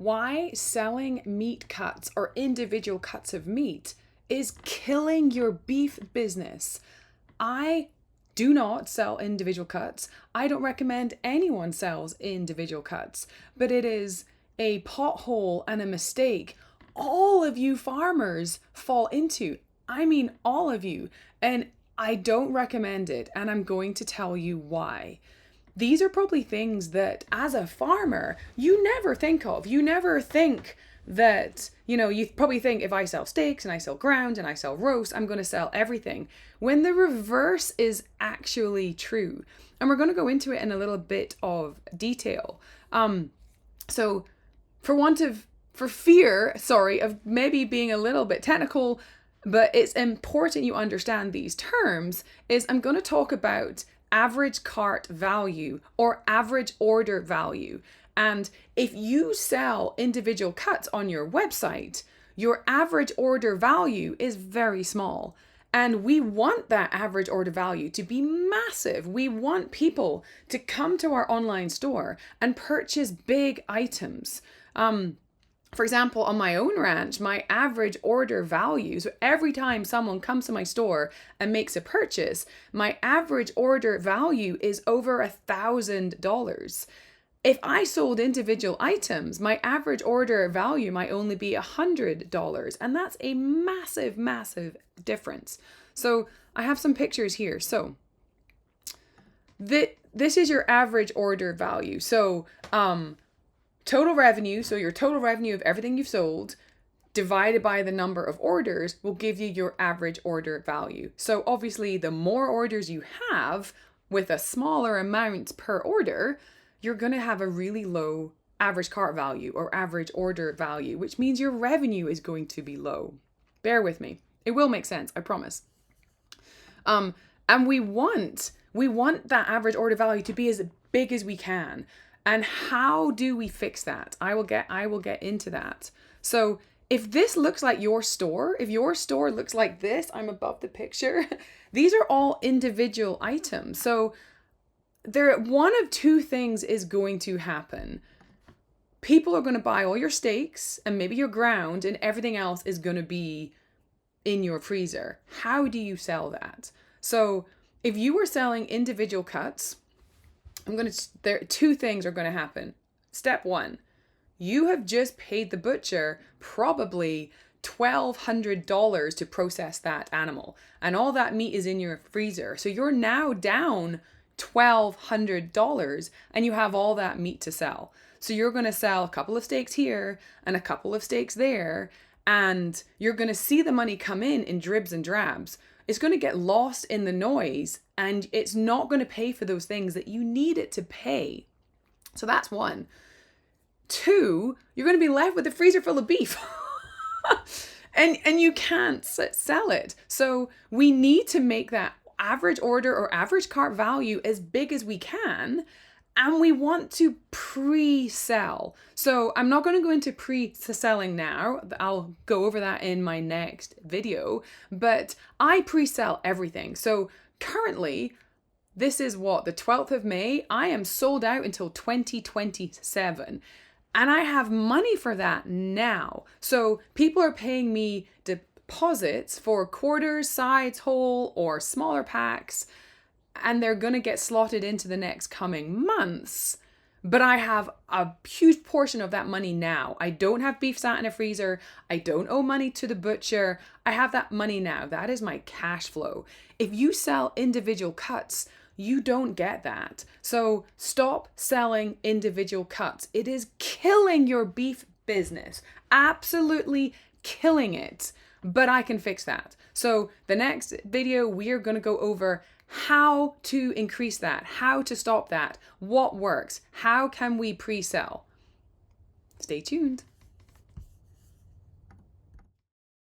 why selling meat cuts or individual cuts of meat is killing your beef business. I do not sell individual cuts. I don't recommend anyone sells individual cuts, but it is a pothole and a mistake all of you farmers fall into. I mean, all of you. And I don't recommend it, and I'm going to tell you why. These are probably things that as a farmer, you never think of. You never think that, you probably think if I sell steaks and I sell ground and I sell roast, I'm going to sell everything. When the reverse is actually true. And we're going to go into it in a little bit of detail. So for fear of maybe being a little bit technical, but it's important you understand these terms, is I'm going to talk about average cart value or average order value. And if you sell individual cuts on your website, your average order value is very small. And we want that average order value to be massive. We want people to come to our online store and purchase big items. For example, on my own ranch, my average order value, so every time someone comes to my store and makes a purchase, my average order value is over $1,000. If I sold individual items, my average order value might only be $100, and that's a massive, massive difference. So I have some pictures here. So this is your average order value. So total revenue, so your total revenue of everything you've sold divided by the number of orders will give you your average order value. So obviously the more orders you have with a smaller amount per order, you're going to have a really low average cart value or average order value, which means your revenue is going to be low. Bear with me. It will make sense, I promise. And we want that average order value to be as big as we can. And how do we fix that? I will get into that. So if this looks like your store, if your store looks like this, I'm above the picture. These are all individual items. So one of two things is going to happen. People are going to buy all your steaks and maybe your ground, and everything else is going to be in your freezer. How do you sell that? So if you were selling individual cuts, two things are going to happen. Step one, you have just paid the butcher probably $1,200 to process that animal, and all that meat is in your freezer. So you're now down $1,200 and you have all that meat to sell. So you're going to sell a couple of steaks here and a couple of steaks there, and you're going to see the money come in dribs and drabs. It's going to get lost in the noise, and it's not going to pay for those things that you need it to pay. So that's one. Two, you're going to be left with a freezer full of beef. and you can't sell it. So we need to make that average order or average cart value as big as we can. And we want to pre-sell. So I'm not going to go into pre-selling now. I'll go over that in my next video. But I pre-sell everything. So currently, this is the 12th of May. I am sold out until 2027. And I have money for that now. So people are paying me deposits for quarters, sides, whole, or smaller packs. And they're going to get slotted into the next coming months. But I have a huge portion of that money now. I don't have beef sat in a freezer. I don't owe money to the butcher. I have that money now. That is my cash flow. If you sell individual cuts, you don't get that. So stop selling individual cuts. It is killing your beef business. Absolutely killing it. But I can fix that. So the next video, we are going to go over how to increase that, how to stop that, what works, how can we pre-sell. Stay tuned.